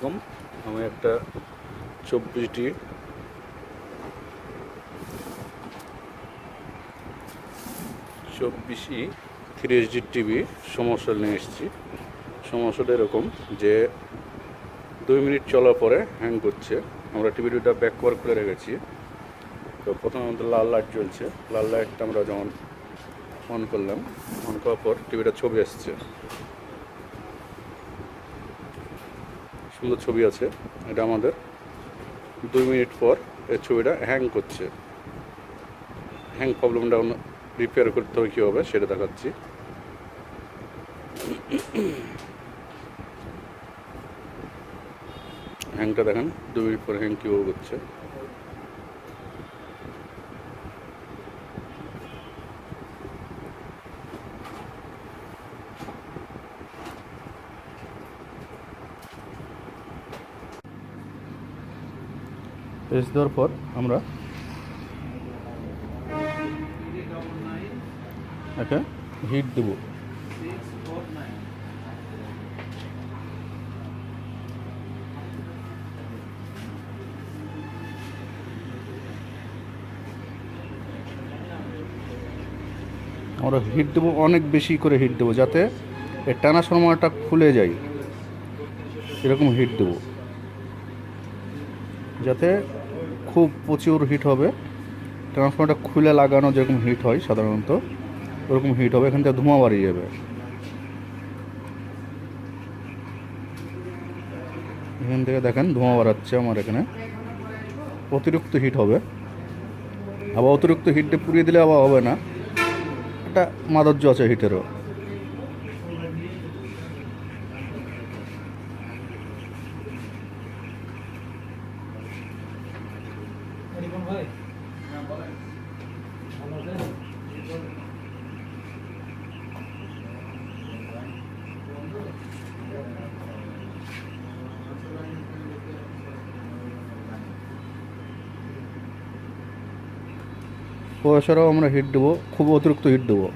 আসসালামাইকুম। আমি একটা 24E 3HD টিভি সমস্যা নিয়ে এসেছি। সমস্যাটা এরকম যে 2 মিনিট চলার পরে হ্যাং করছে। আমরা টিভিটা ব্যাক কভার করে রেখেছি। তো প্রথমে আমাদের লাল লাইট জ্বলছে। লাল লাইটটা আমরা যখন অন করলাম, অন করার পর টিভিটা ছবি আসছে, সুন্দর ছবি আছে। এটা আমাদের 2 মিনিট পর এই ছবিটা হ্যাং করছে। হ্যাং প্রবলেমটা রিপেয়ার করতে হবে কীভাবে সেটা দেখাচ্ছি। হ্যাংটা দেখেন, 2 মিনিট পর হ্যাং কীভাবে করছে। পেজ দেওয়ার পর আমরা একটা হিট দেব। আমরা হিট দেবো, অনেক বেশি করে হিট দেবো যাতে এর টানা সময়টা খুলে যায়। এরকম হিট দেবো যাতে খুব প্রচুর হিট হবে। ট্রান্সফর্মারটা খুলে লাগানো যেরকম হিট হয় সাধারণত ওরকম হিট হবে। এখান থেকে ধোঁয়া বাড়িয়ে যাবে। এখান থেকে দেখেন ধোঁয়া বাড়াচ্ছে আমার এখানে। অতিরিক্ত হিট হবে। আবার অতিরিক্ত হিটে পুড়িয়ে দিলে আবার হবে না, একটা মাধুর্য আছে হিটেরও। প্রসেসরও আমরা হিট দেবো, খুব অতিরিক্ত হিট দেবো,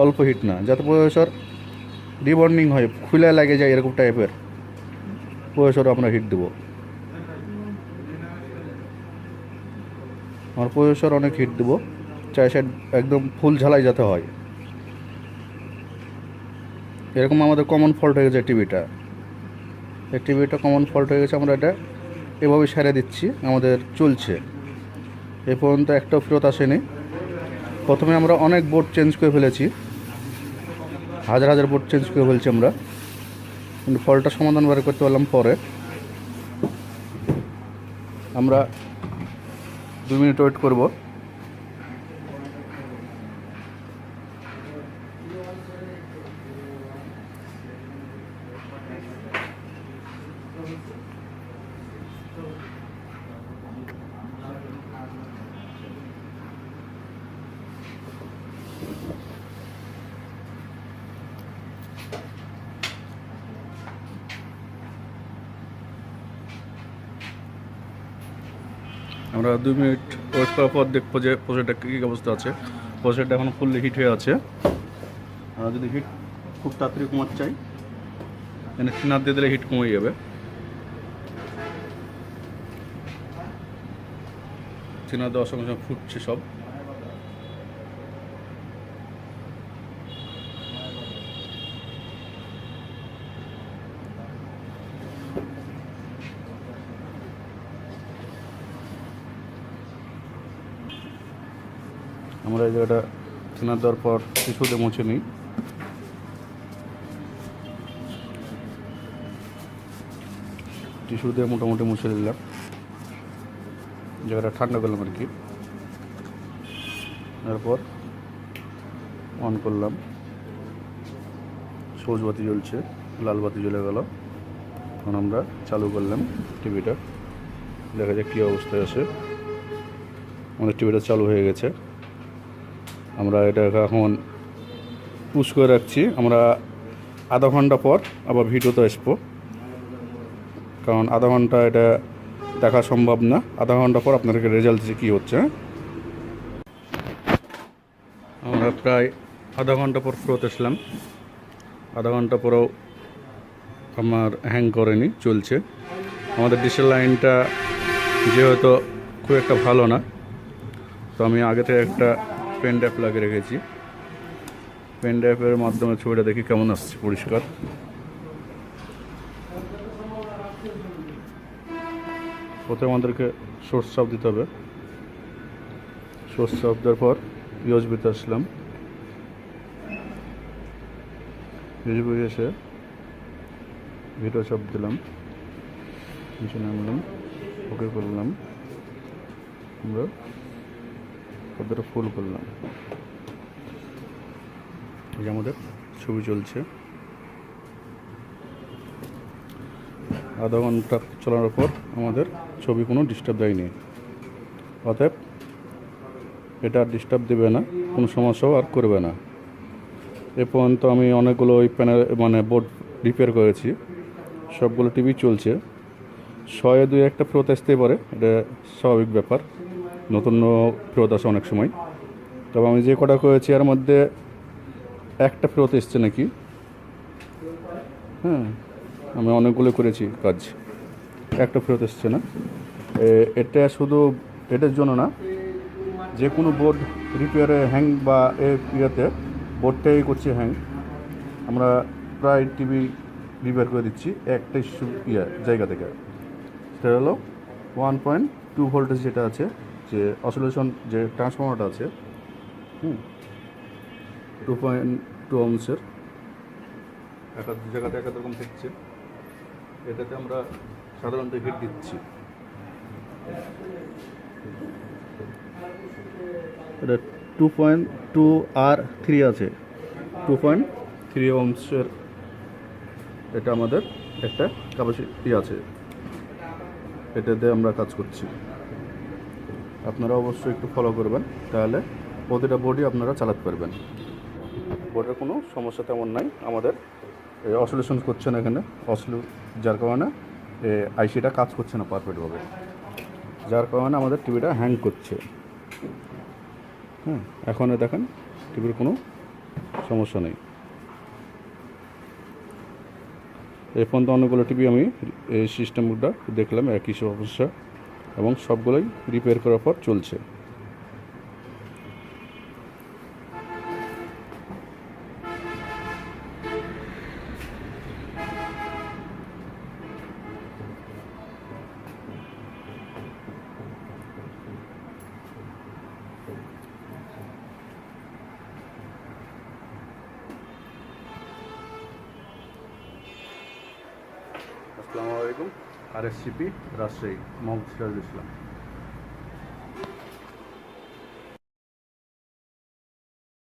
অল্প হিট না, যাতে প্রসেসর রিবন্ডিং হয়, খুলে লাগে যায় এরকম টাইপের প্রসেসরও আমরা হিট দেবো। আমার প্রসেসর অনেক হিট দেবো, 4 সাইড একদম ফুল ঝালাই যাতে হয়। এরকম আমাদের কমন ফল্ট হয়ে গেছে টিভিটা। এই টিভিটা কমন ফল্ট হয়ে গেছে, আমরা এটা এভাবে সেরে দিচ্ছি। আমাদের চলছে, এ পর্যন্ত একটাও ফেরত আসেনি। প্রথমে আমরা অনেক বোর্ড চেঞ্জ করে ফেলেছি, হাজার হাজার বোর্ড চেঞ্জ করে ফেলছি আমরা, কিন্তু ফল্টটা সমাধান বের করতে পারলাম পরে। আমরা 2 মিনিট ওয়েট করব। আমরা 2 মিনিট ওয়েট করার পর দেখবো যে প্রসেসরটা কী অবস্থা আছে। প্রসেসরটা এখন ফুললি হিট হয়ে আছে। আমরা যদি হিট খুব তাড়াতাড়ি কমাতে চাই, এখানে থিনার দিয়ে দিলে হিট কমে যাবে। থিনার দেওয়ার সঙ্গে সঙ্গে ফুটছে সব। আমরা এই জায়গাটা থিনার দেওয়ার পর টিস্যুতে মুছে নিই। টিস্যু দিয়ে মোটামুটি মুছে দিলাম, জায়গাটা ঠান্ডা করলাম আর কি। তারপর অন করলাম, সবুজ বাতি জ্বলছে, লাল বাতি জ্বলে গেল। এখন আমরা চালু করলাম টিভিটা, দেখা যাক কী অবস্থায় আছে। আমাদের টিভিটা চালু হয়ে গেছে। আমরা এটা এখন পুশ করে রাখছি। আমরা আধা ঘন্টা পর আবার ভিডিওতে আসবো, কারণ আধা ঘন্টা এটা দেখা সম্ভব না। আধা ঘন্টা পর আপনাদেরকে রেজাল্ট দিচ্ছি কী হচ্ছে। আমরা প্রায় আধা ঘন্টা পর ফেরত আসলাম। আধা ঘন্টা পরেও আমার হ্যাং করেনি, চলছে। আমাদের ডিশের লাইনটা যেহেতু খুব একটা ভালো না, তো আমি আগে থেকে একটা পেন ড্রাইভ লাগিয়ে রেখেছি। পেন ড্রাইভের মাধ্যমে ছবিটা দেখি কেমন আসছে পরিষ্কার। প্রথমে আমাদেরকে সোর্স চাপ দিতে হবে। সোর্স চাপ দেওয়ার পর ইউএসবিতে আসলাম। ইউএসবি এসে ভিডিও চাপ দিলাম, নিচে নামলাম, ওকে করলাম, আমরা পর্দাটা ফুল করলাম। এই যে আমাদের ছবি চলছে। আধা ঘন্টা চলার পর আমাদের ছবি কোনো ডিস্টার্ব দেয়নি, অতএব এটা আর ডিস্টার্ব দেবে না, কোনো সমস্যাও আর করবে না। এ পর্যন্ত আমি অনেকগুলো ওই প্যানেল বোর্ড রিপেয়ার করেছি, সবগুলো টিভি চলছে। 100-2 ফেরত আসতেই পারে, এটা স্বাভাবিক ব্যাপার, নতুন ফেরত আসে অনেক সময়। তবে আমি যে কটা করেছি এর মধ্যে একটা ফেরত এসছে নাকি। হ্যাঁ, আমি অনেকগুলো করেছি কাজ, একটা ফেরত এসছে না। এটা শুধু এটার জন্য না, যে কোনো বোর্ড রিপেয়ারে হ্যাং বা ইয়েতে বোর্ডটাই করছে হ্যাং। আমরা প্রায় টিভি রিপেয়ার করে দিচ্ছি একটাই জায়গা থেকে। সেটা হলো 1.2 ভোল্টেজ যেটা আছে, যে অসিলেশন যে ট্রান্সফর্মারটা আছে, 2.2 ohmsের, এক জায়গাতে এক রকম থাকছে। এটাতে আমরা সাধারণত হিট দিচ্ছি। এটা 2.2 R3 আছে, 2.3 ohmsের। এটা আমাদের একটা ক্যাপাসিটি আছে, এটাতে আমরা কাজ করছি। আপনারা অবশ্যই একটু ফলো করবেন, তাহলে প্রতিটা বোর্ডই আপনারা চালাতে পারবেন। বোর্ডের কোনো সমস্যা তেমন নাই, আমাদের অসিলেশন করছে না এখানে, যার কারণে আইসিটা কাজ করছে না পারফেক্টভাবে, যার কারণে আমাদের টিভিটা হ্যাং করছে। এখন দেখেন টিভির কোনো সমস্যা নেই। এই পর্যন্ত অনেকগুলো টিভি আমি এই সিস্টেমটা দেখলাম, একই সমস্যা, এবং সবগুলোই রিপেয়ার করার পর চলছে। আসসালামু আলাইকুম। RSCP রাজশাহী, মোহাম্মদ সিরাজুল ইসলাম।